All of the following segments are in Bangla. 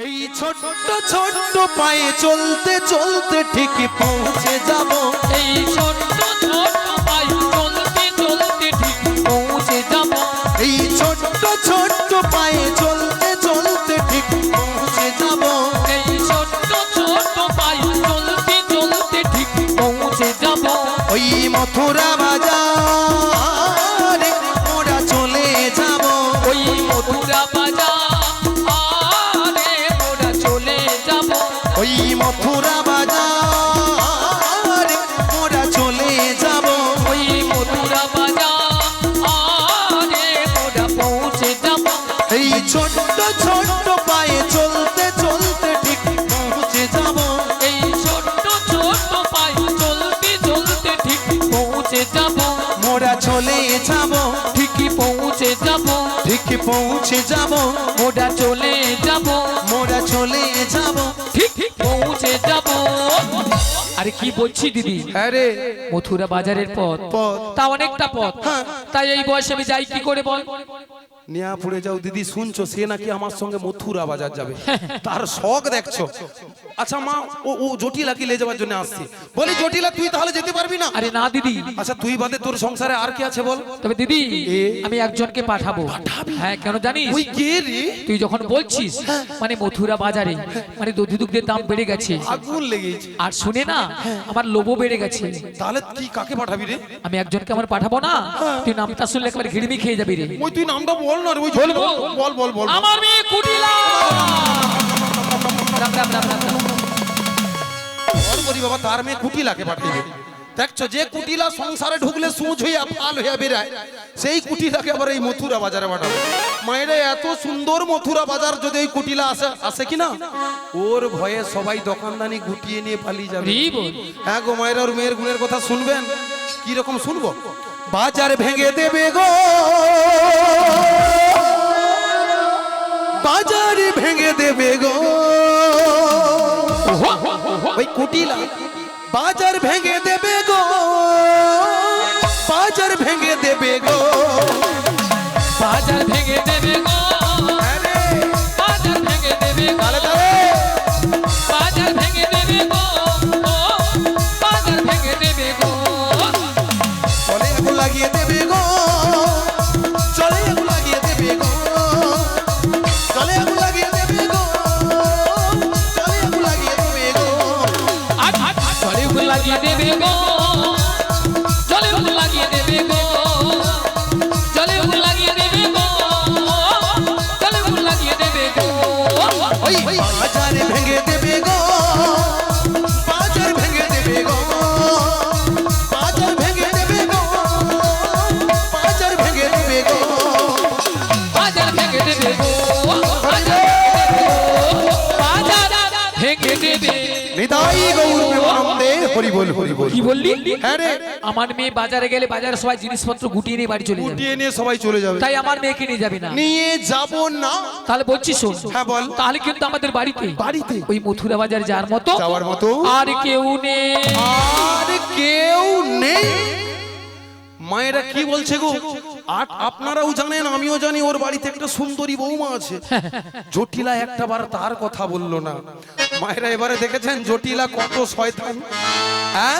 এই ছোট্ট ছোট্ট পায়ে চলতে চলতে ঠিক পৌঁছে যাব। এই ছোট্ট ছোট্ট পায়ে চলতে চলতে ঠিক পৌঁছে যাব। এই ছোট্ট ছোট্ট পায়ে চলতে চলতে ঠিক পৌঁছে যাব। এই ছোট্ট ছোট্ট পায়ে চলতে চলতে ঠিক পৌঁছে যাব। ওই মথুরা বাজারে মোরা চলে যাব। ওই মথুরা বাজারে মোরা চলে যাব। ওই মথুরা বাজারে মোরা চলে যাব। ওই মথুরা বাজারে মোরা পৌঁছে যাব। এই ছোট্ট ছোট্ট পায়ে চলতে চলতে ঠিক পৌঁছে যাব। এই ছোট্ট ছোট্ট পায়ে চলতে চলতে ঠিক পৌঁছে যাব। মোরা চলে যাব। ঠিকই পৌঁছে যাব। ঠিক পৌঁছে যাব। মোরা চলে যাব। মোরা চলে যাব। ঠিক পৌঁছে যাব। আরে কি বলছি দিদি, আরে মথুরা বাজারের পথ পথ তা অনেকটা পথ, হ্যাঁ। তাই এই বয়সে আমি যাই কি করে বল? নিয়া পড়ে যাও দিদি, শুনছো সে নাকি আমার সঙ্গে মথুরা বাজার যাবে, তার শখ দেখছো। আচ্ছা মা, ও জটিলা কি লে যাওয়ার জন্য আসছে। বলি জটিলা তুই তাহলে যেতে পারবি না? আরে না দিদি, আচ্ছা তুই বাদে তোর সংসারে আর কি আছে বল? তবে দিদি এ? আমি একজনকে পাঠাবো। হ্যাঁ কেন জানিস? ওই কে রে? তুই যখন বলছিস মানে মথুরা বাজারে মানে দধি দুগ্ধের দাম বেড়ে গেছে, আগুন লেগেছে। আর শুনে না আমার লোভও বেড়ে গেছে। তাহলে তুই কাকে পাঠাবি রে? আমি একজনকে আমার পাঠাবো না, তুই নামটা শুনলে একবার ঘিড়মি খেয়ে যাবি রে। ওই তুই নামটা বল না রে। ওই বলবো? বল বল বল। আমার মেয়ে কুটিলা। রাম রাম রাম রাম রাম। বল বলি বাবা, তার মেয়ে কুটিলাকে পাঠাইবে। দেখছো যে কুটিলা সংসারে ঢুকলে সুচ হইয়া ফাল হইয়া বেরায়, সেই কুটিলাকে আবার এই মথুরা বাজারে পাঠাবে। মায়েরা এত সুন্দর মথুরা বাজার যদি এই কুটিলা আসে কিনা, ওর ভয়ে সবাই দোকানদানি গুটিয়ে নিয়ে পালিয়ে যাবে। রি বল। হ্যাঁ গো মায়েরা, ওর মেয়ের গুণের কথা শুনবেন। কি রকম শুনবো? বাজার ভেঙে দেবে গো, বাজার ভেঙে দেবে গো। ওই কুটিলা বাজার ভেঙে দেবে গো, বাজার ভেঙে দেবে গো। বাজার ভেঙে দেবে গো, আরে বাজার ভেঙে দেবে গো, তাহলে তাহলে বাজার ভেঙে দেবে গো, ও, বাজার ভেঙে দেবে গো। চলে আগুন লাগিয়ে দেবে গো, চলে আগুন লাগিয়ে দেবে গো, চলে আগুন লাগিয়ে দেবে গো, চলে আগুন লাগিয়ে দেবে গো। জলে উগুল লাগিয়ে দেবে গো, জলে উগুল লাগিয়ে দেবে গো, জলে উগুল লাগিয়ে দেবে গো, জলে উগুল লাগিয়ে দেবে গো। ওই বাজার ভেঙে দেবে গো, বাজার ভেঙে দেবে গো, বাজার ভেঙে দেবে গো, বাজার ভেঙে দেবে গো। বাজার ভেঙে দেবে গো, বাজার ভেঙে দেবে। নিতাই গৌর প্রেমানন্দে হরি বল হরি বল। কি বললি? হ্যাঁ রে, আমার মেয়ে বাজারে গেলে বাজারে সবাই জিনিসপত্র গুটিয়ে নিয়ে বাড়ি চলে যাবে, গুটিয়ে নিয়ে সবাই চলে যাবে। তাই আমার মেয়েকে নিয়ে যাবে না। নিয়ে যাব না? তাহলে বলছি শোন, হ্যাঁ বল। তাহলে কিন্তু আমাদের বাড়িতে বাড়িতে ওই মথুরা বাজার যার মতো যাওয়ার মতো আর কেউ নেই। আর কেউ নেই। মায়েরা কি বলছে গো? আপনারাও জানেন, আমিও জানি, ওর বাড়িতে একটা সুন্দরী বৌমা আছে। জটিলা একটা বার তার কথা বললো না। মায়েরা এবারে দেখেছেন জটিলা কত শয়তান। হ্যাঁ,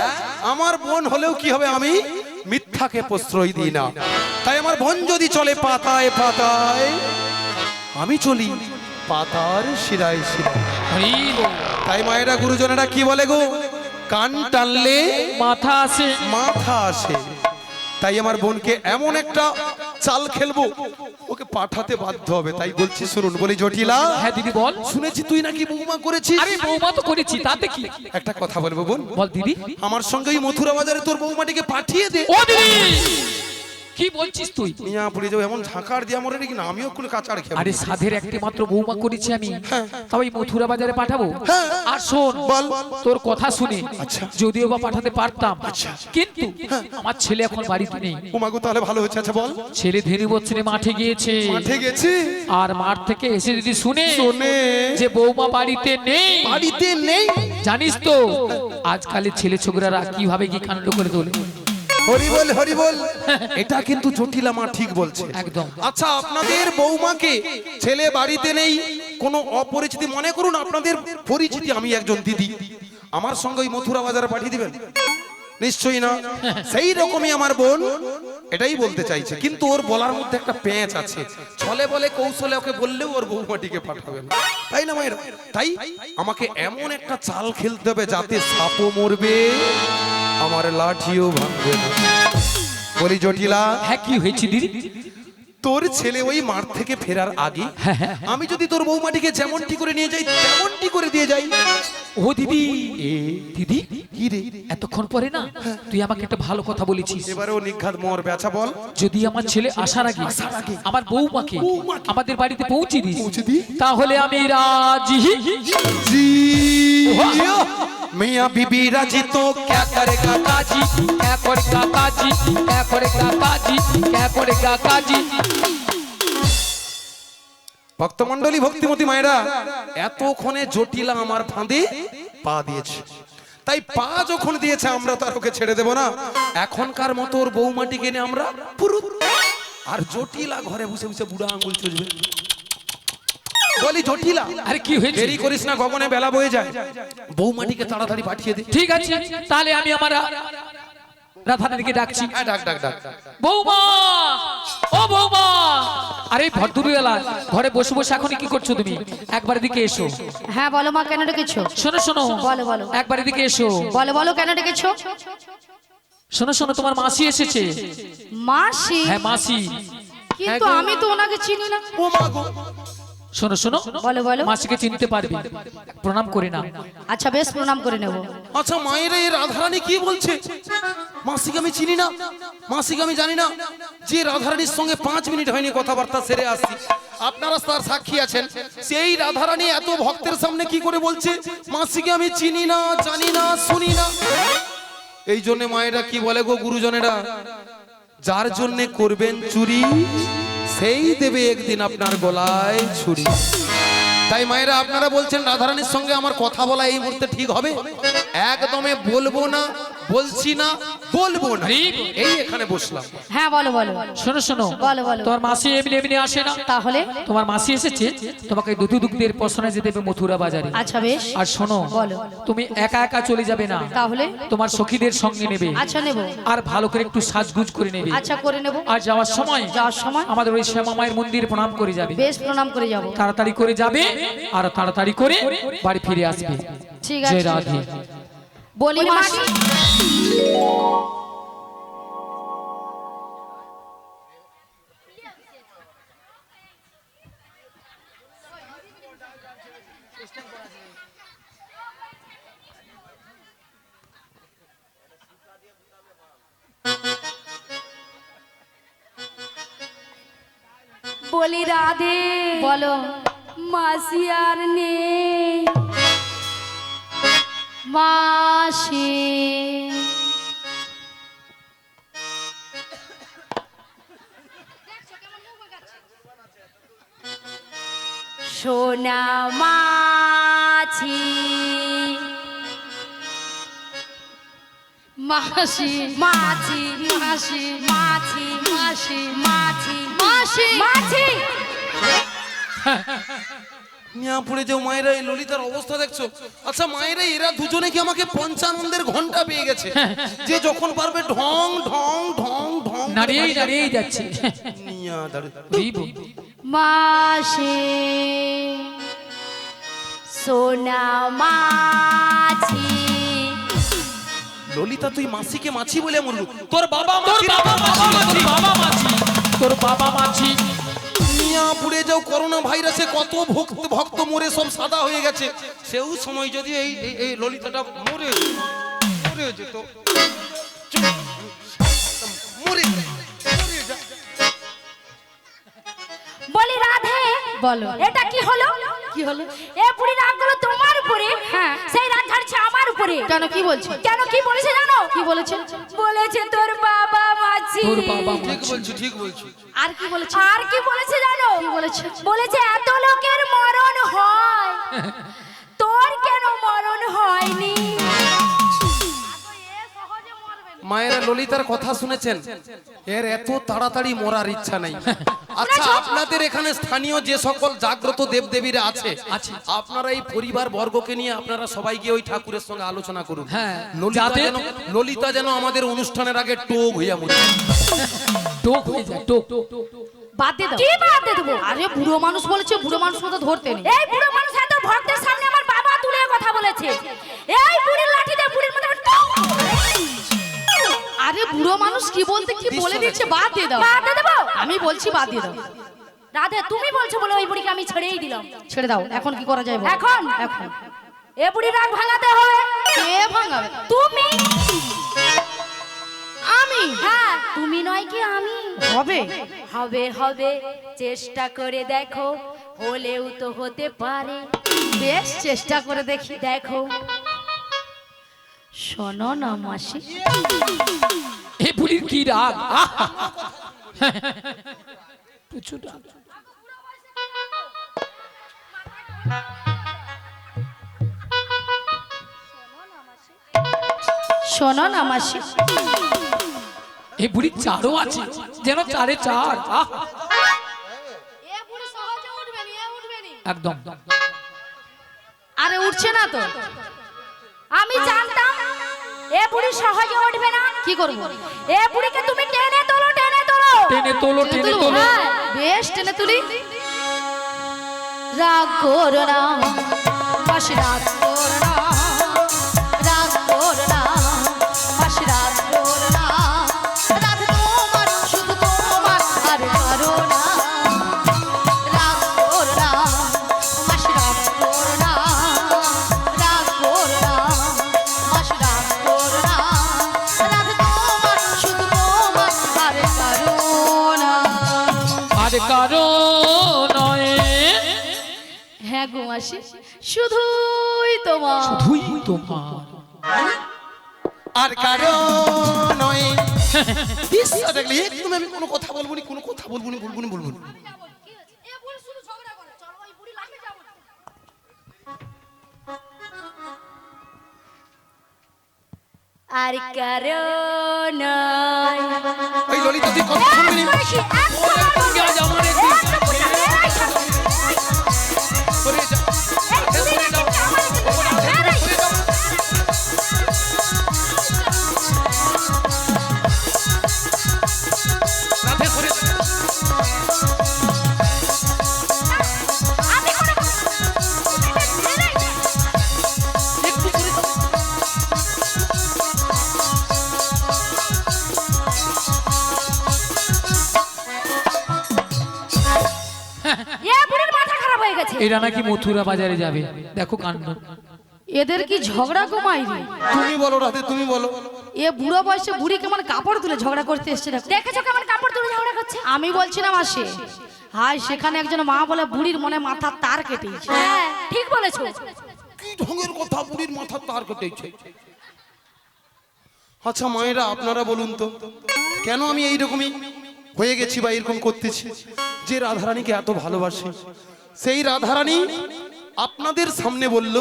আমার বোন হলেও কি হবে, আমি মিথ্যাকে প্রশ্রয় দিই না। তাই আমার বোন যদি চলে পাতায় পাতায়, আমি চলি পাতার শিরায় শিরায়। হরি বল। তাই মায়েরা গুরুজনেরা কি বলে গো? কান টানলে মাথা আসে। মাথা আসে। তাই আমার বোনকে এমন একটা চাল খেলবো, ওকে পাঠাতে বাধ্য হবে। তাই বলছি শুনুন, বলি জটিলা। হ্যাঁ দিদি বল। শুনেছি তুই নাকি বৌমা করেছিস। আরে বৌমা তো করেছি, তাতে কি? একটা কথা বলবো বোন, বল দিদি। আমার সঙ্গে ওই মথুরা বাজারে তোর বৌমাটিকে পাঠিয়ে দে। ও দিদি কি বলছিস তুই? মিয়া পড়ে যাও, এমন ঝাঁকার দিয়া মরে নাকি না, আমিও কোনো কাঁচাড় খেয়ে। আরে সাধের একটি মাত্র বৌমা করেছি আমি, তাও এই মথুরা বাজারে পাঠাবো? হ্যাঁ। আর শোন, বল। তোর কথা শুনে আচ্ছা। যদিও বা পাঠাতে পারতাম, কিন্তু আমার ছেলে এখন বাড়িতে নেই। ওমাগো তাহলে ভালো হচ্ছে। আচ্ছা বল। ছেলে ধেনু বছরে মাঠে গিয়েছে, মাঠে গেছি। আর মাঠ থেকে এসে যদি শুনে শোনে যে বৌমা বাড়িতে নেই, বাড়িতে নেই, জানিস তো আজকালের ছেলে ছোকরারা কিভাবে কি কাণ্ড করে তোলে। হরি বল হরি বল। এটা কিন্তু জটিলা মা ঠিক বলছে একদম। আচ্ছা আপনাদের বৌমাকে ছেলে বাড়িতে নেই, কোনো অপরিচিতি মনে করুন, আপনাদের পরিচিতি আমি একজন দিদি, আমার সঙ্গে ওই মথুরা বাজারে পাঠিয়ে দিবেন? নিশ্চয়ই না। সেই রকমই আমার বোন এটাই বলতে চাইছে, কিন্তু ওর বলার মধ্যে একটা পেঁচ আছে। ছলে বলে কৌশলে ওকে বললেও ওর বৌমাটিকে পাঠাবেন, তাই না মায়েরা? তাই আমাকে এমন একটা চাল খেলতে হবে যাতে সাপও মরবে, আমার লাঠিও ভাঙবে না। বলি জটিলা, হ্যাঁ কি হয়েছে দিদি? তোর ছেলে ওই মাঠ থেকে ফেরার আগে আমি যদি তোর বৌমাটিকে যেমনটি করে নিয়ে যাই তেমনটি করে দিয়ে যাই। ও দিদি, দিদি কি রে? এতক্ষণ পরে না তুই আমাকে একটা ভালো কথা বলেছিস। এবারেও নিঘাত মোর বেচা বল। যদি আমার ছেলে আসার আগে আমার বৌমাকে আমাদের বাড়িতে পৌঁছে দিস, তাহলে আমি রাজি। जी मियां बीबी राजी तो क्या करेगा काजी, क्या करेगा काजी, क्या करेगा काजी, क्या करेगा काजी। ভক্তমণ্ডলী, ভক্তিমতী মায়েরা, এতক্ষণে জটিলা আমার ফাঁদে পা দিয়েছে, তাই পা যখন দিয়েছে আমরা তো আর ওকে ছেড়ে দেব না। এখনকার মতো ওর বৌমাটিকে নিয়ে আমরা পুরুত, আর জটিলা ঘরে বসে বসে বুড়া আঙুল চলবে। বলি জটিলা, আরে কি হয়েছে? দেরি করিস না, গগনে বেলা বয়ে যায়, বৌমাটিকে তাড়াতাড়ি পাঠিয়ে দে। ঠিক আছে, তাহলে আমি আমার রাধারানীকে ডাকছি। ডাক ডাক ডাক। বৌমা, ও বৌমা, আরে ভদ্রবেলা ঘরে বসে বসে এখন কি করছো তুমি? একবার এদিকে এসো। হ্যাঁ বলো মা, কেন ডেকেছো? শোনো শোনো, বলো বলো। একবার এদিকে এসো। বলো বলো, কেন ডেকেছো? শোনো শোনো, তোমার মাসি এসেছে। মাসি? হ্যাঁ মাসি। কিন্তু আমি তো ওনাকে চিনি না। ও মা গো। শোনো শোনো, বলো বলো। মাসিকে চিনতে পারবি, প্রণাম করে নাও। আচ্ছা বেশ, প্রণাম করে নেব। আচ্ছা মায়েরা, এই রাধারানী কি বলছে? মাসিকে আমি চিনি না, মাসিকে আমি জানি না। যে রাধারানীর সঙ্গে 5 মিনিট হয়নি কথাবার্তা সেরে আসছি, আপনারা তার সাক্ষী আছেন। সেই রাধারানী এত ভক্তের সামনে কি করে বলছে মাসিকে আমি চিনি না, জানি না, শুনি না? এই জন্য মায়েরা কি বলে গো গুরুজনেরা, যার জন্য করবেন চুরি সেই দেবে একদিন আপনার গলায় ছুরি। তাই মায়েরা, আপনারা বলছেন রাধারানীর সঙ্গে আমার কথা বলা এই মুহূর্তে ঠিক হবে? একদমই বলবো না, বলছি না, বলবো না, এই এখানে বসলাম। হ্যাঁ বলো বলো। শোনো শোনো, বলো বলো। তোমার মাসি এমনি এমনি আসে না। তাহলে? তোমার মাসি এসেছে তোমাকে দুধের পছনে যেতে হবে মথুরা বাজারে। আচ্ছা বেশ। আর শোনো, বলো। তুমি একা একা চলে যাবে না, তাহলে? তোমার সখীদের সঙ্গে নেবে। আচ্ছা নেব। আর ভালো করে একটু সাজগুজ করে নেবে। আচ্ছা করে নেব। আর যাওয়ার সময় আমাদের ওই শ্যামা মায়ের মন্দির প্রণাম করে যাবে। বেশ, প্রণাম করে যাব। তাড়াতাড়ি করে যাবে আর তাড়াতাড়ি করে বাড়ি ফিরে আসবে। ঠিক জয় আছে। রাধে। বলি মাসি, বলি রাধে, বলো। মাসি আর নেই। মাসি, সোনা মাছি, মাসি, মাছি, মাসি, মাছি, মাসি, মাছি, মাসি, মাছি। মিয়া পড়ে যাও মায়েরা, এই ললিতার অবস্থা দেখছো? আচ্ছা মায়েরা, এরা দুজনে কি আমাকে পঞ্চানন্দের ঘন্টা পেয়ে গেছে, যে যখন পারবে ঢং ঢং ঢং ঢং দাঁড়িয়েই যাচ্ছে। মিয়া দাঁড়িয়ে। মাসি, সোনা মাছি। ললিতা, তুই মাসিকে মাছি বলে মরলু? তোর বাবা তোর বাবা মাছি, তোর বাবা মাছি। মিয়া পুড়ে যাও, করোনা ভাইরাসে কত ভক্ত মরে সব সাদা হয়ে গেছে। সেও সময় যদি এই ললিতাটা মরে যেত, মরে যা। বলি রাধে, বলো। এটা কি হলো? কি হলো? এ বুড়ি রাগ হলো তোমার উপরে, হ্যাঁ। সেই রাগ ঝাড়ছে আমার উপরে। কেন, কি বলছো? কেন কি বলেছে জানো? কি বলেছে? বলেছে তোর বাবা মাছি। তোর বাবা ঠিক মাছি। বলছি, ঠিক বলছি। আর কি বলেছে? আর কি বলেছে জানো? কি বলেছে? বলেছে এত লোকের মরণ হয়, তোর কেন মরণ হয়নি? মায়েরা ললিতার কথা শুনেছেন? এর এত তাড়াতাড়ি মরার ইচ্ছা নাই। আচ্ছা, আপনাদের এখানে স্থানীয় যে সকল জাগ্রত দেবদেবীরা আছে, আপনারা এই পরিবার বর্গকে নিয়ে আপনারা সবাই গিয়ে ওই ঠাকুরের সঙ্গে আলোচনা করুন। হ্যাঁ, ললিতা যেন আমাদের অনুষ্ঠানের আগে টোক হইয়া মরে। টোক হয়ে যায়, টোক। বাদ দিয়ে দাও। কি বাদ দিয়ে দেবো? আরে বুড়ো মানুষ বলেছে, বুড়ো মানুষ মতো ধরতে নেই। এই বুড়ো মানুষ এত ভক্তের সামনে আমার বাবা তুলে কথা বলেছে। এই বুড়ির লাঠিতে বুড়ির মতো আরে বুড়ো মানুষ কি বলতে কি বলে দিচ্ছে, বাদ দিয়ে দাও। বাদ দিয়ে দেবো? আমি বলছি বাদ দিয়ে দাও। রাধে তুমি বলছো বলে ওই বুড়িকে আমি ছেড়েই দিলাম। ছেড়ে দাও। এখন কি করা যায় বলো? এখন এখন এ বুড়ি রাগ ভাঙাতে হবে। কে ভাঙাবে? তুমি। আমি? হ্যাঁ, তুমি নয় কি আমি? হবে। হবে হবে, চেষ্টা করে দেখো, হলেও তো হতে পারে। বেশ, চেষ্টা করে দেখি। দেখো। শোনো না মাসি, এই বুড়ির কি রাগ! প্রচুর রাগ। শোনো না মাসি, এই বুড়ির চারও আছে, যেন চারে চার। একদম। আরে উঠছে না তো। আমি জানতাম এ বুড়ি সহজে উঠবে না। কি করবো? এ বুড়িকে তুমি টেনে তোলো, টেনে তোলো। টেনে তোলো, টেনে তোলো। হ্যাঁ, বেশ টেনে তুলি। রাগ করো না মাসি, রাগ করো না, রাগ করো না মাসি, রাগ করো না। রাগ তোমার, শুধু তোমার, আর কারো না। রাগ করো না মাসি, রাগ করো না, রাগ করো না মাসি, রাগ করো না। রাগ তোমার, শুধু তোমার, আর কারো না। আর কারো নয়। হ্যাঁ গো মাসি, শুধুই তোমার। শুধুই তোমার। আর কারো নয়। দৃশ্য দেখলে একদম আমি কোনো কথা বলবো নি, কোনো কথা বলবো নি, বলবো নি, বলবো নি। আর কারো নয়। ওই ললিতা তুই কথা শুনবি নি? সরে যা। সরে যাও। সরে যাও। রাধে, সরে যা। একটু সরে যাও। এ বুড়ির মাথা খারাপ হয়ে গেছে। এরা নাকি মথুরা বাজারে যাবে, দেখো কাণ্ড। এদের কি ঝগড়া কমাইনি? তুমি বলো রাধে, তুমি বলো। এ বুড়ো বয়সে বুড়ি কেমন কাপড় তুলে ঝগড়া করতে এসছে দেখো। দেখেছো কেমন কাপড় তুলে ঝগড়া করছে? আমি বলছিলাম আসে, হাই সেখানে একজন মা বলে বুড়ির মনে মাথার তার কেটেছে। হ্যাঁ, ঠিক বলেছো। কি ঢঙের কথা, বুড়ির মাথা তার কেটেছে। আচ্ছা মায়েরা, আপনারা বলুন তো, কেন আমি এইরকমই হয়ে গেছি বা এরকম করতেছি? যে রাধারানীকে এত ভালোবাসি, সেই রাধারানী আপনাদের সামনে বলল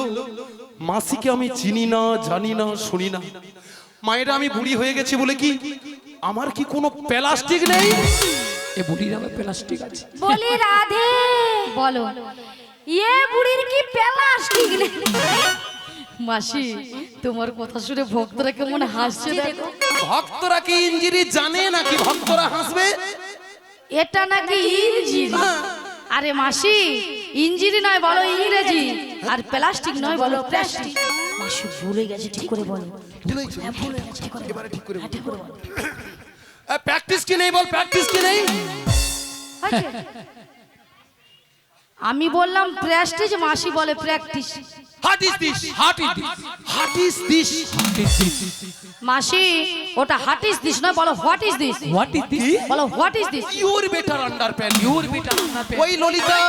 মাসিকে আমি চিনি না, জানি না, শুনি না। মায়েরা, আমি বুড়ি হয়ে গেছি বলে কি আমার কি কোনো প্লাস্টিক নেই? এ বুড়ির আবার প্লাস্টিক আছে? বলি রাধে, বলো এ বুড়ির কি প্লাস্টিক নেই? মাসি, তোমার কথা শুনে ভক্তরা কেমন হাসছে দেখো। ভক্তরা কি ইঞ্জিরি জানে নাকি ভক্তরা হাসবে? এটা নাকি ইঞ্জিরি। আরে মাসি, ইঞ্জিরি নয় বলো ইংরেজি, আর প্লাস্টিক নয় বলো প্লাস্টিক। মাসি ভুলে গেছে, ঠিক করে বলো। এবারে ঠিক করে বল। প্র্যাকটিস কি নেই বল, প্র্যাকটিস কি নেই? আমি বললাম প্রেস্টিজ, মাসি বলে practice. Hat is this, hat is this, hat is this. মাসি, ওটা হাট ইজ দিস নয়, বলো what is this. What is this? বলো what is this. Your better underpant, your better underpant. ওই ললিতা,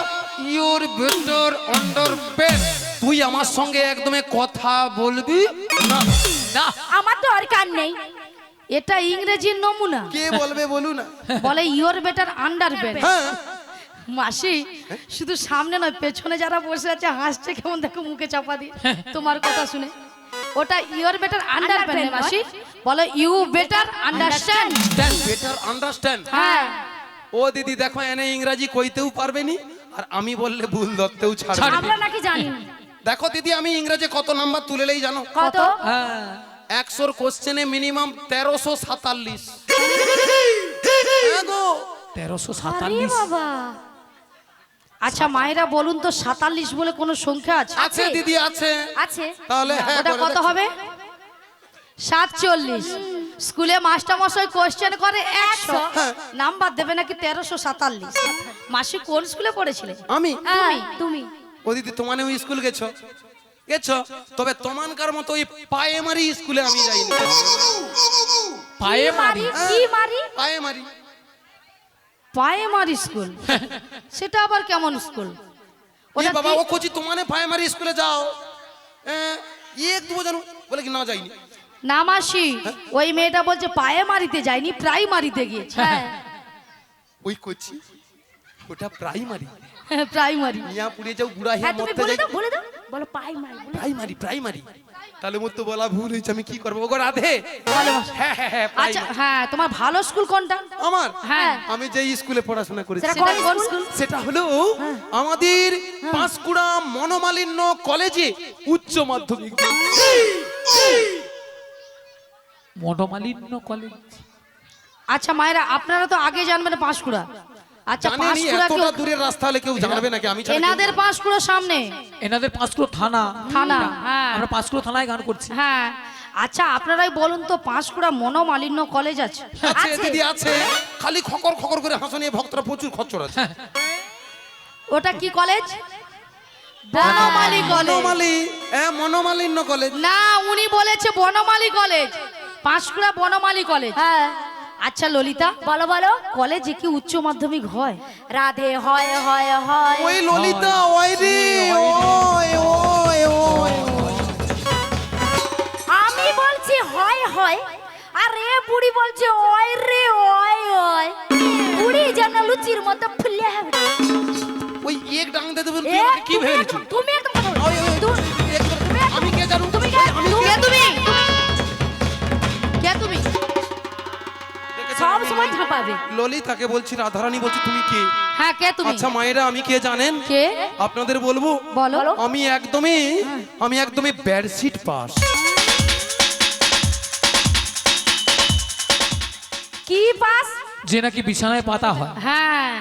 ইউর বেটার আন্ডারপ্যান্ট। তুই আমার সঙ্গে একদমই কথা বলবি না। না, আমার তো দরকার নেই। এটা ইংরেজির নমুনা, কে বলবে বলু না? বলে ইওর বেটার আন্ডারপ্যান্ট। হ্যাঁ, মাসি, শুধু সামনে নয় পেছনে যারা বসে আছে হাসছে কেমন দেখো মুখে চাপা দিয়ে তোমার কথা শুনে। ওটা ইউর বেটার আন্ডারস্ট্যান্ড মাসি, বলো you better understand. Better understand. হ্যাঁ ও দিদি দেখো এনে ইংরাজি কইতেও পারবে নি, আর আমি বললে ভুল ধরতেও ছাড়বে না। আমরা নাকি জানি না। দেখো দিদি আমি ইংরেজি কত নাম্বার তুলেলেই জানো? কত? হ্যাঁ 100 কোশ্চেনে মিনিমাম 1347। হ্যাঁ গো। 1347। বাবা আচ্ছা মায়েরা বলুন তো 47 বলে কোনো সংখ্যা আছে? আছে দিদি আছে। আছে। তাহলে হ্যাঁ ওটা করে কত দেখো। হবে? 47। স্কুলে মাস্টার মশাই কোশ্চেন করে 100, নাম্বার দেবে নাকি 1347। মাসি কোন স্কুলে পড়েছিলে? আমি হ্যাঁ তুমি। ও দিদি তোমানেও স্কুল গেছো? গেছো, তবে তোমানকার মতো ওই পায়ে মারি স্কুলে আমি যাইনি। পায়ে মারি? কি মারি? পায়ে মারি। Primary school? সেটা আবার কেমন স্কুল? ওরে বাবা ও কোচি তোমানে প্রাইমারি স্কুলে যাও? এক দু জানো বলে কি না যাইনি। না মাসি, ওই মেয়েটা বলছে পায়ে মারিতে যায়নি, প্রাইমারিতে গিয়েছে। হ্যাঁ ওই কোচি ওটা প্রাইমারি। প্রাইমারি। মিয়া পুড়ে যাও বুড়া হ্যাঁ হিয়া তুমি মরতে বলে যাই। দাও, বলে দাও, বলো পাই মারি। Primary primary. তাহলে মোর তো বলা ভুল হয়েছে, আমি কি করবো? ওগো রাধে। বলো মাসি। হ্যাঁ হ্যাঁ হ্যাঁ আচ্ছা primary। হ্যাঁ, তোমার ভালো স্কুল কোনটা? আমার হ্যাঁ আমি যেই স্কুলে পড়াশোনা করেছি সেটা সেটা কোন স্কুল? সেটা হলো আমাদের পাঁশকুড়া মনোমালিন্য কলেজে উচ্চ মাধ্যমিক। মনোমালিন্য কলেজ। আচ্ছা মায়েরা আপনারা তো আগে জানবেন পাঁশকুড়া। আচ্ছা জানেনি পাঁশকুড়া এতটা কেউ- দূরের রাস্তা হলে কেউ জানবে নাকি? আমি ছাড়া কেউ এনাদের জানবে? পাঁশকুড়া সামনে এনাদের পাঁচকুড়ো থানা। থানা, হ্যাঁ। আমরা পাঁচকুড়ো থানায় গান করছি। হ্যাঁ আচ্ছা আপনারাই বলুন তো পাঁশকুড়া মনোমালিন্য কলেজ আছে? আছে দিদি আছে, খালি খকর খকর করে হাসা নিয়ে ভক্তরা প্রচুর খচ্চর আছে। ওটা কি কলেজ? বনমালী কলেজ। মনোমালি মনোমালিন্য কলেজ। না উনি বলেছে বনমালী কলেজ, পাঁশকুড়া বনমালী কলেজ। হ্যাঁ আচ্ছা ললিতা বলো বলো। কলেজে কি উচ্চ মাধ্যমিক হয়? রাধে হয় হয় হয়। ওই ললিতা ওই রে ওই ওই ওই আমি বলছি হয় হয়, আর এ বুড়ি বলছে ওই রে ওই ওই। বুড়ি যেন লুচির মতো ফুলে হবে। ওই এক ডাং দে দেবেন এ, কি তুমি ভেবেছো? একদম- তুমি একদম কথা বলো। ওই ওই আমি কে জানো? তুমি কে? আমি কে তুমি? কে তুমি? সব সময় ঝাঁপাবে। ললিতাকে বলছি, রাধারানী বলছি তুমি কে? হ্যাঁ কে তুমি? আচ্ছা মায়েরা আমি কে জানেন? কে? আপনাদের বলবো বলো। আমি একদমই বেডশিট পাস। কি পাস? যে নাকি বিছানায় পাতা হয়। হ্যাঁ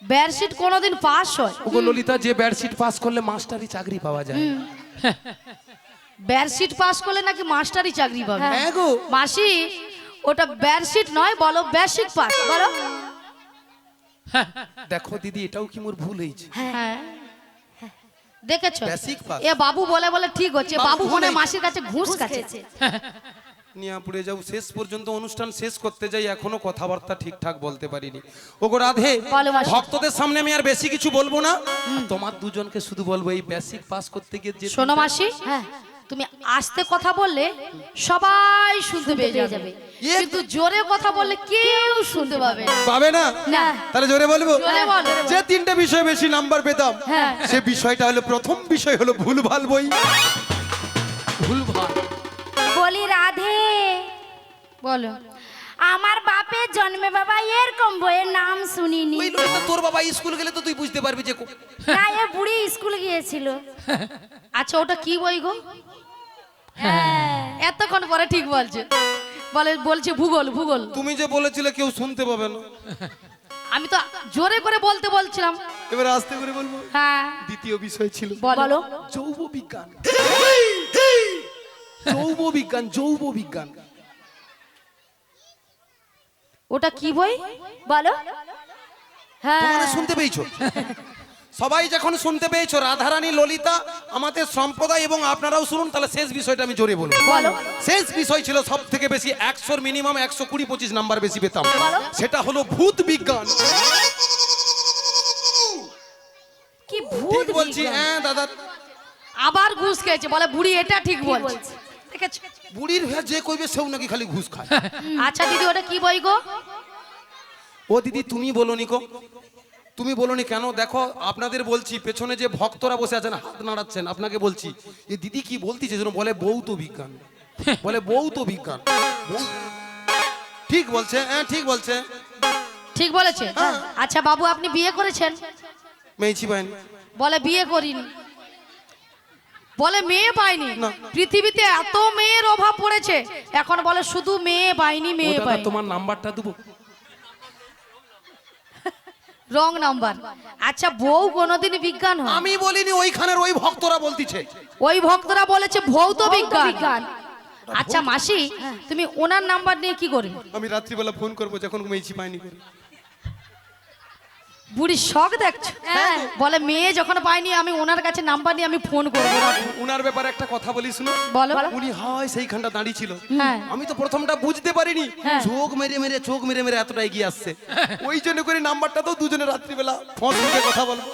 বেডশিট কোনোদিন পাস হয়? ওগো ললিতা, যে বেডশিট পাস করলে মাস্টারি চাকরি পাওয়া যায়। বেডশিট পাস করলে নাকি মাস্টারি চাকরি পাবে? হ্যাঁ গো। মাসি ওটা বেডশিট নয়, বলো বেসিক পাস বলো। দেখো দিদি এটাও কি মোর ভুল হয়েছে? হ্যাঁ দেখেছো? Basic pass। এ বাবু বলে বলে ঠিক হচ্ছে, বাবু বাবু মনে ভুলে- মাসির কাছে ঘুষ খাচ্ছে। নিয়াপুরে যাও, শেষ পর্যন্ত অনুষ্ঠান শেষ করতে যাই এখনো কথাবার্তা ঠিকঠাক বলতে পারিনি। ওগো রাধে, বলো মাসি। ভক্তদের সামনে আমি আর বেশি কিছু বলবো না, তোমার দুজনকে শুধু বলবো এই বেসিক পাস করতে গিয়ে যে শোনো মাসি, হ্যাঁ তুমি আস্তে কথা বললে সবাই শুনতে পেয়ে পেয়ে যাবে, যাবে। কিন্তু জোরে কথা বললে কেউ শুনতে পাবে না। পাবে না, না। তাহলে জোরে বলবো। জোরে বলো। যে তিনটে বিষয়ে বেশি নাম্বার পেতাম হ্যাঁ। সে বিষয়টা হলো, প্রথম বিষয় হলো ভুলভাল বই। ভুলভাল। বলি রাধে, বলো। আমার বাপের জন্মে বাবা এরকম বইয়ের নাম শুনিনি। ওই ললিতা, তোর বাবা স্কুল গেলে তো তুই বুঝতে পারবি যে না এ বুড়ি স্কুল গিয়েছিল। আচ্ছা ওটা কি বই গো? হ্যাঁ এতক্ষণ পরে ঠিক বলছে, বলছে ভূগোল। ভূগোল তুমি যে বলেছিলে কেউ শুনতে পাবে না, আমি তো জোরে করে বলতে বলছিলাম। এবার আস্তে করে বলবো। হ্যাঁ দ্বিতীয় বিষয় ছিল বলো। জৈব বিজ্ঞান। জৈব বিজ্ঞান ওটা কি বই? বলো। হ্যাঁ তোমরা শুনতে পেয়েছো? সবাই যখন শুনতে পেয়েছো, রাধারানী, ললিতা, আমাদের সম্প্রদায় এবং আপনারাও শুনুন, তাহলে শেষ বিষয়টা আমি জোরে বলবো। বলো। শেষ বিষয় ছিল সব থেকে বেশি 100 মিনিমাম 120-25 নাম্বার বেশি পেতাম, বলো। সেটা হলো ভূত বিজ্ঞান। কি ভূত ঠিক বলছি? বিজ্ঞান। হ্যাঁ দাদা, আবার ঘুষ খেয়েছে, বলে বুড়ি এটা ঠিক বলছে। দেখেছো? বুড়ির হয়ে যে কইবে সেও নাকি খালি ঘুষ খায়। আচ্ছা দিদি ওটা কি বই গো? ও দিদি তুমি বলো নিকো। তুমি বলোনি কেন? দেখো আপনাদের বলছি, পেছনে যে ভক্তরা বসে আছেন হাত নাড়াচ্ছেন, আপনাকে বলছি এ দিদি কি বলতেছে যেন বলে বউ তো বিজ্ঞান, বলে বউ তো বিজ্ঞান। বউ- ঠিক বলছে, হ্যাঁ ঠিক বলছে। ঠিক বলেছে। হ্যাঁ। আচ্ছা বাবু, আপনি বিয়ে করেছেন? মেয়েছি পাইনি। বলে বিয়ে করিনি, বলে মেয়ে পাইনি। না। পৃথিবীতে এত মেয়ের অভাব পড়েছে, এখন বলে শুধু মেয়ে পাইনি, ও মেয়ে দাদা, পাইনি। তোমার নাম্বারটা দেবো? Wrong number. আচ্ছা বউ কোনোদিন বিজ্ঞান হয়? আমি বলিনি, ওইখানের ওই ভক্তরা বলতিছে। ওই ভক্তরা বলেছে ভৌত বিজ্ঞান। বিজ্ঞান। আচ্ছা মাসি, তুমি ওনার নাম্বার নিয়ে কি করবে? আমি রাত্রিবেলা ফোন করবো যখন মেয়েছি পাইনি করে। বুড়ি শখ দেখছো? হ্যাঁ। বলে মেয়ে যখন পাইনি আমি ওনার কাছে নাম্বার নিয়ে আমি ফোন করবো। উনার ব্যাপারে একটা কথা বলি শুনো। বলো। উনি হয় সেইখানটা দাঁড়িয়ে ছিল, হ্যাঁ। আমি তো প্রথমটা বুঝতে পারিনি, হ্যাঁ। চোখ মেরে মেরে এতটা এগিয়ে আসছে। ওই জন্য করে নাম্বারটা তো দুজনে রাত্রিবেলা ফোন করে কথা বলবো।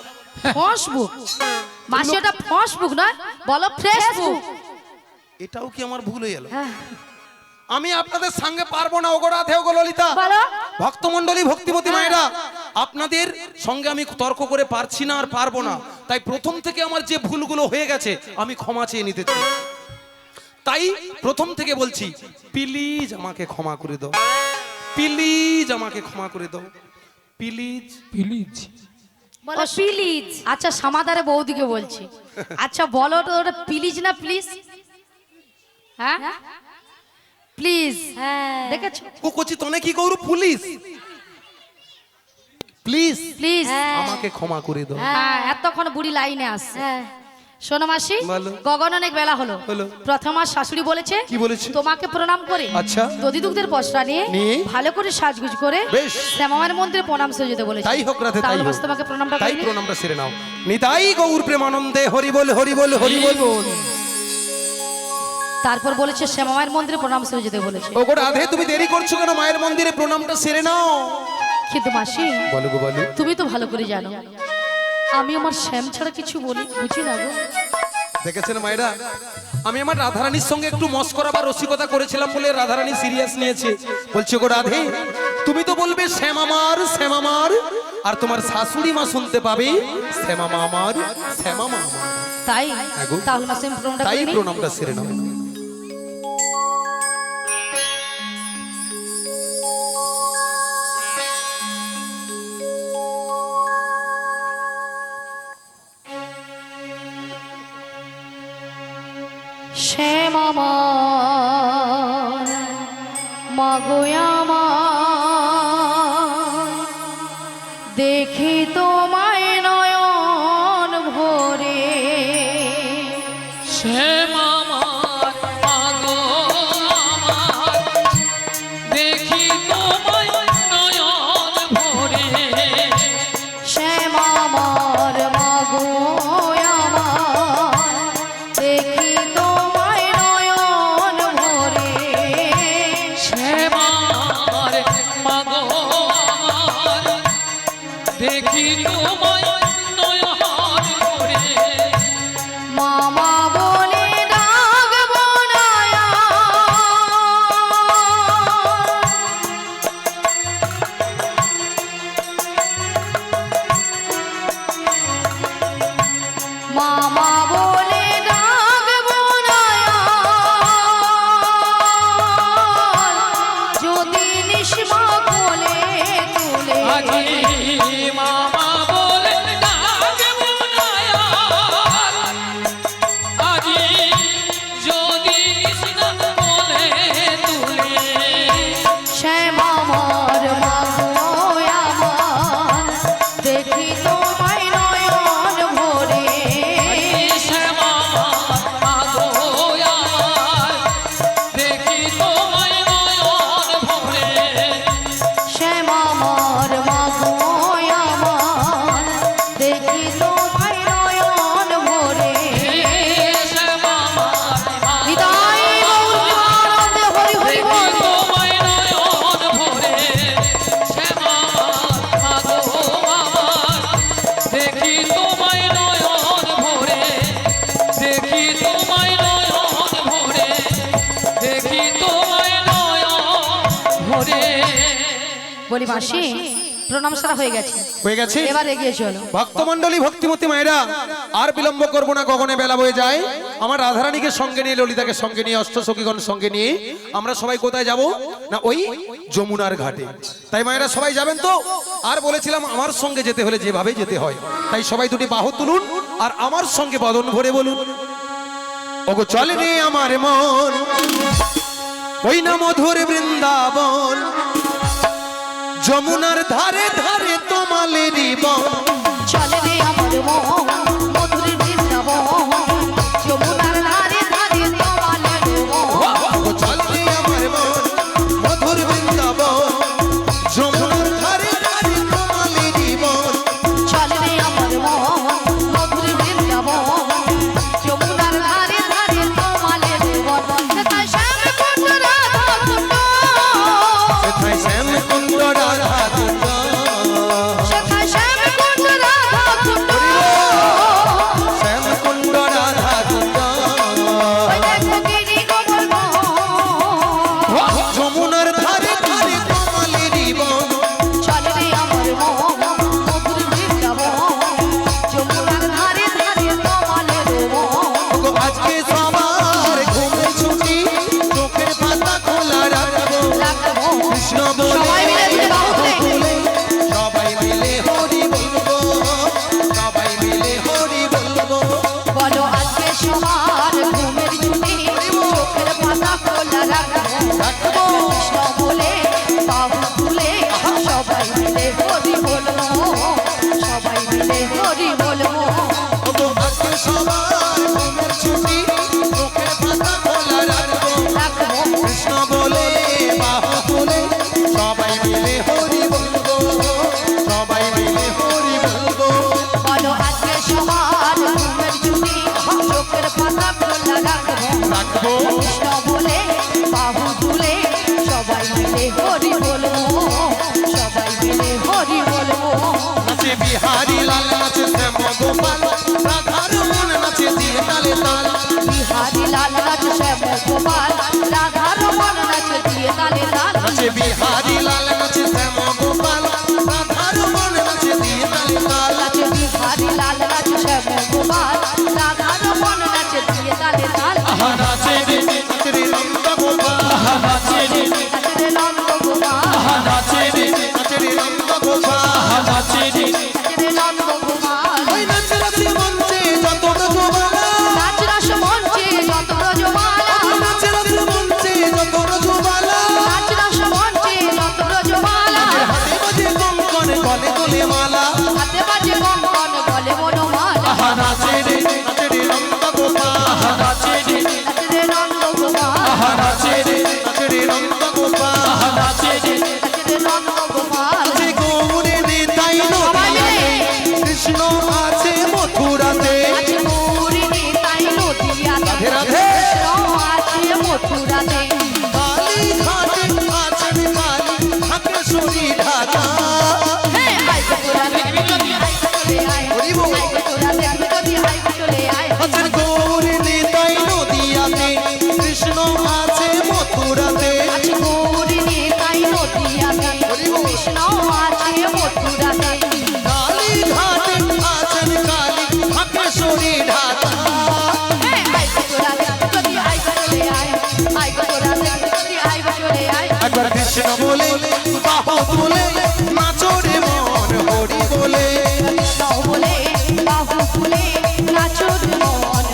ফসবুক মাসি, ওটা ফসবুক নয়, বলো ফেসবুক। এটাও কি আমার ভুল হয়ে গেল? হ্যাঁ। আমি আপনাদের সঙ্গে পারবো না, ওগো রাধে ওগো ললিতা, বলো। ভক্তমণ্ডলী ভক্তিমতী মায়েরা, আপনাদের সঙ্গে আমি তর্ক করে পারছি না আর পারবো না। তাই প্রথম থেকে আমার যে ভুলগুলো হয়ে গেছে আমি ক্ষমা চেয়ে নিতে চাই। তাই প্রথম থেকে বলছি, প্লিজ আমাকে ক্ষমা করে দাও, প্লিজ আমাকে ক্ষমা করে দাও, প্লিজ। প্লিজ বলো প্লিজ। আচ্ছা সামাদারে বৌদিকে বলছি, আচ্ছা বলো তো ওটা প্লিজ না প্লিজ? হ্যাঁ প্লিজ। হ্যাঁ। দেখেছো? ও কচি তনে কি করু পুলিশ, প্লিজ প্লিজ। আমাকে ক্ষমা করে দাও। হ্যাঁ, এতক্ষণ বুড়ি লাইনে আসছে। হ্যাঁ। শোনো মাসি, বলো। গগন অনেক বেলা হলো। হলো। প্রথম আর শাশুড়ি বলেছে কি বলেছে? তোমাকে প্রণাম করে আচ্ছা। দধি দুগ্ধের পসরা নিয়ে নিয়ে? ভালো করে সাজগুজ করে বেশ। শ্যামামায়ের মন্দিরে প্রণাম সেরে যেতে বলেছে। তাই হোক রাধে, তাই তাহলে হোক। বাস তোমাকে প্রণামটা তাই করে নিই। প্রণামটা সেরে নাও। নিতাই গৌর প্রেমানন্দে হরি বল হরি বল হরি বল। তারপর বলেছে শ্যামামায়ের মন্দিরে প্রণাম সেরে যেতে বলেছে। ওগো রাধে, তুমি দেরি করছো কেন? মায়ের মন্দিরে প্রণামটা সেরে নাও। কিন্তু মাসি, বলো গো বলো। তুমি তো ভালো করে জানো আমি আমার শ্যাম ছাড়া কিছু বলি বুঝি না গো। দেখেছেন মায়েরা, আমি আমার রাধারানীর সঙ্গে একটু মস্করা বা রসিকতা করেছিলাম বলে রাধারানী সিরিয়াস নিয়েছে। বলছে গো রাধে, তুমি তো বলবে শ্যাম আমার, শ্যাম আমার, আর তোমার শাশুড়ি মা শুনতে পাবে শ্যামামা আমার, শ্যামামা আমার। তাই হ্যাঁ গো। তাহলে মাসি আমি প্রণামটা তাই করে নিই। প্রণামটা সেরে নাও। শ্যাম আমার, মাগো আমার, দেখি তোমায় নয়ন ভরে। শ্যাম আমার, মাগো আমার, দেখি তোমায় নয়ন ভরে। শ্যাম আমার, মাগো আমার, দেখি তোমায় নয়ন ভরে। শ্যাম আমার, মাগো আমার, দেখি তোমায় নয়ন ভরে। মামা বলে ডাকবো না মামা বলে ডাকবো না যদি নিষ্মা কোলে তুলে। আজি মামা বলে ডাকবো না আর। আজি যদি কৃষ্ণ বলে তুলে। শ্যাম আমার, মাগো আমার, দেখি তোমায় নয়ন ভরে। শ্যাম আমার, মাগো আমার, দেখি তোমায় নয়ন ভরে। শ্যাম আমার, মাগো আমার, দেখি তোমায় নয়ন ভরে। শ্যাম আমার, হৃদয় গৌর প্রেমানন্দে হরি হরি বল। তোমায় নয়ন ভরে। শ্যাম আমার, মাগো আমার, দেখি তোমায় নয়ন ভরে। দেখি তোমায় নয়ন ভরে। দেখি তোমায় নয়ন ভরে। বলি মাসি, প্রণাম সারা হয়ে গেছে, হয়ে গেছে। এবার এগিয়ে চলো। ভক্তমণ্ডলী ভক্তিমতী মায়েরা আর বিলম্ব করব না, গগনে বেলা বয়ে যায়। আমার রাধারানীকে সঙ্গে নিয়ে, ললিতাকে সঙ্গে নিয়ে, অষ্টসখীগণ সঙ্গে নিয়ে আমরা সবাই কোথায় যাব না, ওই যমুনার ঘাটে। তাই মায়েরা সবাই যাবেন তো? আর বলেছিলাম আমার সঙ্গে যেতে হলে যেভাবে যেতে হয়, তাই সবাই দুটি বাহু তুলুন আর আমার সঙ্গে বদন ভরে বলুন, ওগো চলে রে আমার মন ওই না মধুর বৃন্দাবন, যমুনার ধারে ধারে তোমালেরই বন। চলে রে আমার মন মধুর বৃন্দাবন, যমুনার ধারে ধারে তোমালের বন। ওগো চলে রে আমার মন মধুর বৃন্দাবন, যমুনার ধারে ধারে তোমালেরই বন। চলে রে আমার মন মধুর বৃন্দাবন, যমুনার ধারে ধারে তোমালের বন। সেথায় শ্যামকুণ্ড রাধাকুণ্ড, সেথায় শ্যামকুণ্ড রাধাকুণ্ড, সেথায় শ্যামকুণ্ড রাধাকুণ্ড। শ্যামকুণ্ড রাধাকুণ্ড, ওই দেখো গিরি গোবর্ধন, যমুনার ধারে ধারে তোমালেরই বন। চলে রে আমার মন মধুর বৃন্দাবন, যমুনার ধারে ধারে তোমালের বন। ওগো আজকে সবার ঘুমের ছুটি, চোখের পাতা খোলা রাখবো, রাখবো কৃষ্ণ বলে সবাই মিলে দুই বাহু তুলে। সবাই মিলে হরি বলবো, সবাই মিলে হরি বলবো। বলো আজকে সবার ঘুমের ছুটি, চোখের পাতা খোলা রাখবো, কৃষ্ণ বলে বাহু তুলে সবাই মিলে হরি বলবো, সবাই মিলে হরি বলবো। ওগো আজকে সবার ঘুমের ছুটি, চোখের পাতা খোলা রাখবো, রাখবো কৃষ্ণ বলে বাহু তুলে সবাই মিলে হরি বলবো, সবাই মিলে হরি বলবো। বলো আজকে সবার ঘুমের ছুটি, চোখের পাতা খোলা রাখবো, কৃষ্ণ বলে বাহু তুলে সবাই মিলে হরি বলবো, সবাই মিলে হরি বলবো। নাচে বিহারি লাল, নাচে শ্যাম গোপাল, রাধার মন নাচে দিয়ে তালে তাল। বিহারি লাল নাচ শ্যাম গোপাল, রাধার মন নাচ দিয়ে তালে তাল। নাচে বিহারি লাল, নাচে শ্যাম গোপাল, রাধার মন নাচে দিয়ে তালে তাল। নাচ বিহারি লাল নাচ শ্যাম গোপাল, রাধার মন নাচ দিয়ে তালে তাল। নাচে রে নাচে রে নন্দ গোপাল, নাচে রে নাচ রে নন্দ গোপাল, নাচে রে নাচে রে নন্দ গোপাল। নাচে রে নাচ রে নন্দ গোপাল। ওই নাচ রাসে মঞ্চে যত রজমালা, নাচ রাস মঞ্চে যত ব্রজমালা, নাচ রাসে মঞ্চে যত রজমালা। নাচ রাস মঞ্চে যত ব্রজমালা। হাতে বাজে কঙ্কণ, গলে গলে মালা। হাতে বাজে কঙ্কন, গলে মনোমালা। নাচে রে নন্দ গোপাল, নাচে রে নাচ রে নন্দ গোপাল, নাচে রে নাচে রে নন্দ গোপাল। নাচে রে নাচ রে নন্দ গোপাল। আছে গৌরে নিতাই সবাই নদিয়াতে, মিলে। কৃষ্ণ আছে মথুরাতে। আছে গৌরী নিতাই নদিয়াতে, রাধে রাধে। কৃষ্ণ আছে মথুরাতে। কালী ঘাটে আছেন কালী, থাকে শরী ঢাকা। হে, আয় গো তোরা দেখবি যদি আয় গো চলে আয়। হরি বল। আয় গো তোরা দেখবি যদি আয় গো চলে আয়। আছেন গৌরে নিতাই নদিয়াতে, কৃষ্ণ আছে মথুরাতে। আছে গৌরী নিতাই নদিয়াতে, কৃষ্ণ আছে মথুরাতে। কালী ঘাটে আছেন কালী, থাকে শরী ঢাকা। হে, আয় গো তোরা দেখবি যদি আয় গো চলে আয়। আয় গো তোরা দেখবি যদি আয় গো চলে আয়। একবার কৃষ্ণ বলে বাহু তুলে, নাচো রে মন হরি বলে। কৃষ্ণ বলে বাহু তুলে নাচো রে মন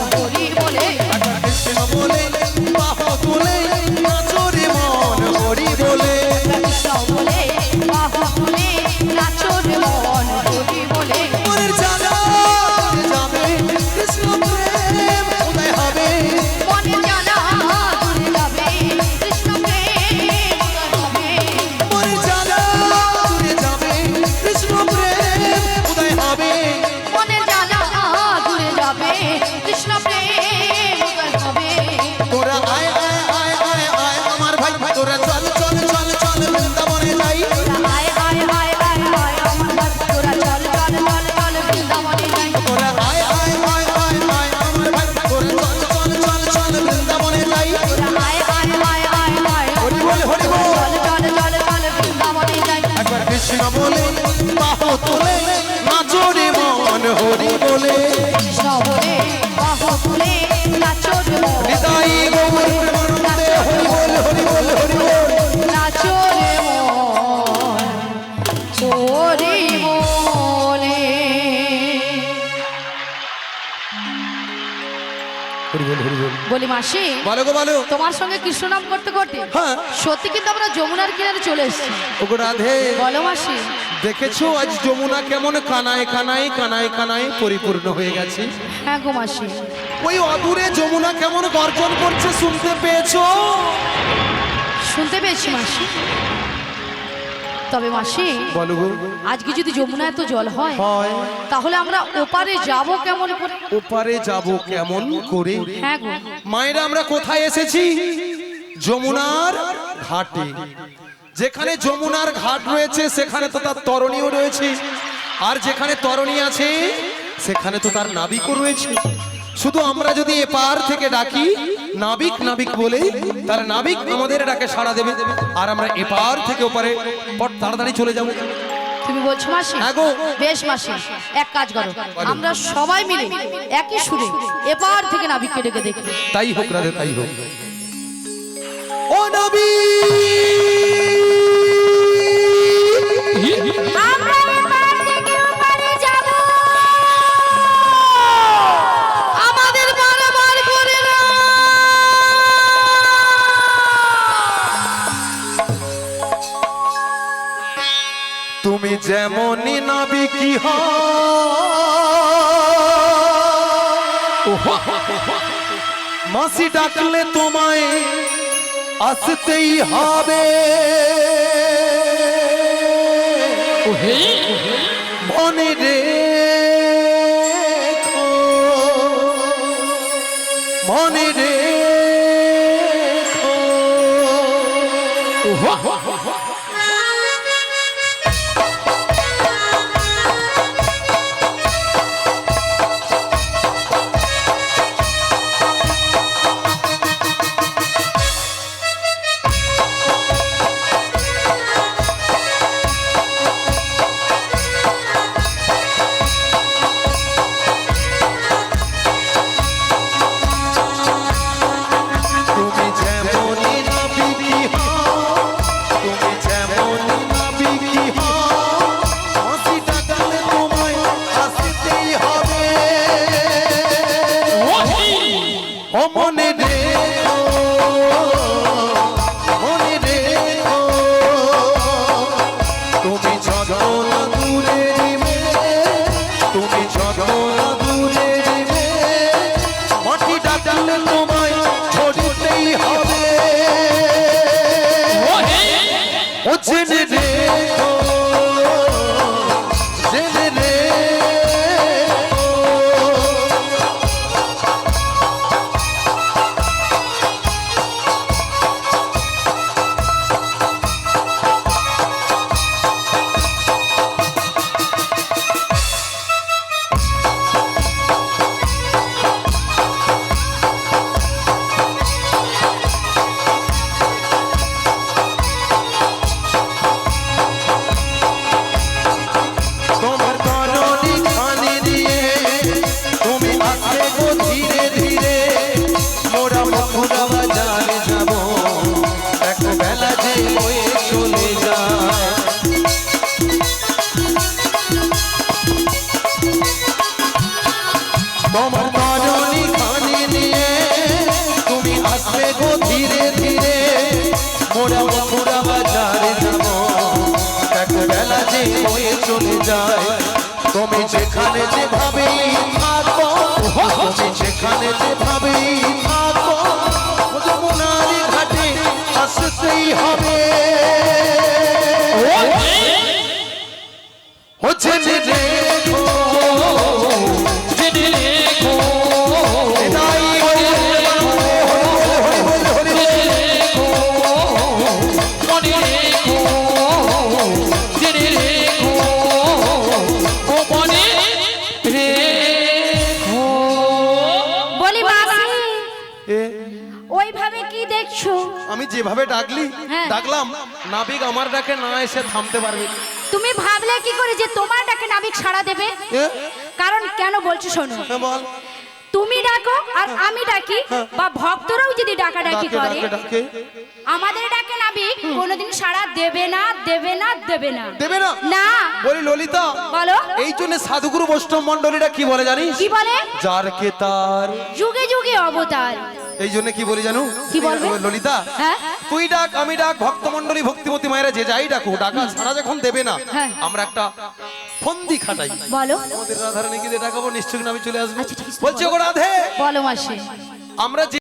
হরি বল হরি বল। বলি মাসি, বলো গো বলো। তোমার সঙ্গে কৃষ্ণ নাম করতে করতে হ্যাঁ। সত্যি কিন্তু আমরা যমুনার কিনারে চলে এসেছি। ওগো রাধে, বলো মাসি। দেখেছো আজ যমুনা কেমন কানায় কানায় কানায় কানায় পরিপূর্ণ হয়ে গেছে। হ্যাঁ গো মাসি, ওই অদূরে যমুনা কেমন গর্জন করছে শুনতে পেয়েছো? শুনতে পেয়েছি মাসি। তবে মাসি, বলো গো। আজকে যদি যমুনা এত জল হয় হয়, তাহলে আমরা ওপারে যাব কেমন করে? ওপারে যাব কেমন করে? হ্যাঁ গো। মায়েরা আমরা কোথায় এসেছি? যমুনার ঘাটে। যেখানে যমুনার ঘাট রয়েছে সেখানে তো তার তরণীও রয়েছে, আর যেখানে তরণী আছে সেখানে তো তার নাবিকও রয়েছে। শুধু আমরা যদি এপার থেকে ডাকি নাবিক নাবিক বলে, তার নাবিক আমাদের ডাকে সাড়া দেবে, আর আমরা এপার থেকে ওপারে পট তাড়াতাড়ি চলে যাব। তুমি বলছো মাসি? হ্যাঁ গো। বেশ মাসি, এক কাজ করো, আমরা সবাই মিলে একই সুরে এপার থেকে নাবিককে ডেকে দেখি। তাই হোক রাধে, তাই হোক। ও নবী, আমরা এপার থেকে ওপারে যাব। আমাদের বারবার করে না। তুমি যেমনই নাবিকি হও, মাসি ডাকলে তোমায় আসতেই হবে। মনে রেখো, মনে রেখো। তুমি যেমনই নাবিকি হও, তুমি যেমনই নাবিকি হও, মাসি ডাকলে তোমায় আসতেই হবে। ও মনে রেখো, মনে রেখো। তুমি যত না দূরে নেবে, তুমি যত না দূরে নেবে, মাটি ডাকলে তোমায় ছড়তেই হবে। ও জেনে রেখো, জেনে রেখো। তোমার তরণী খানি দিয়ে তুমি আসতে গো ধীরে ধীরে, মোরা মথুরা বাজারে যাব, এক বেলা যে হয়ে চলে যায়। তোমার তরণী খানি নিয়ে তুমি আসবে গো ধীরে ধীরে, মোরা মথুরা বাজারে যাব, এক বেলা যে হয়ে চলে যায়। তুমি যেখানে যেভাবেই থাকো, তুমি যেখানে যেভাবেই থাকো, যমুনার ঘাটে আসতেই হবে। ও জেনে রেখো, জেনে রেখো, এটাই হরি বল, হরি বল। মনে রেখো, জেনে রেখো, ও মনে রেখো। বলি মাসি, এ, ওইভাবে কি দেখছো? আমি যেভাবে ডাকলি হ্যাঁ। ডাকলাম, নাবিক আমার ডাকে না এসে থামতে পারবে না। তুমি ভাবলে কি করে যে তোমার ডাকে নাবিক সাড়া দেবে? এ, কারণ কেন বলছো শোনো, হ্যাঁ বল। তুমি ডাকো আর আমি ডাকি, বা ভক্তরাও যদি ডাকাডাকি ডাকে করে, ডাকে ডাকে আমাদের ডাকে নাবিক কোনোদিন সাড়া দেবে না, দেবে না, দেবে না। দেবে না? না। বলি ললিতা, বলো। এই জন্য সাধুগুরু বৈষ্ণব মন্ডলীরা কি বলে জানিস? কি বলে? যার কে তার যুগে যুগে অবতার। এই জন্য কি বলি জানো? কি বলবে? ললিতা, হ্যাঁ? তুই ডাক আমি ডাক ভক্তমণ্ডলী ভক্তিমতী মায়েরা যে যাই ডাকো, ডাকা ছাড়া যখন দেবে না, হ্যাঁ। আমরা একটা ফন্দি খাটাই। বলো। আমাদের রাধারানীকে দিয়ে ডাকাবো, নিশ্চয়ই আমি চলে আসবো। আচ্ছা, ঠিক আছে, বলছি, ওগো রাধে, বলো মাসি। আমরা যে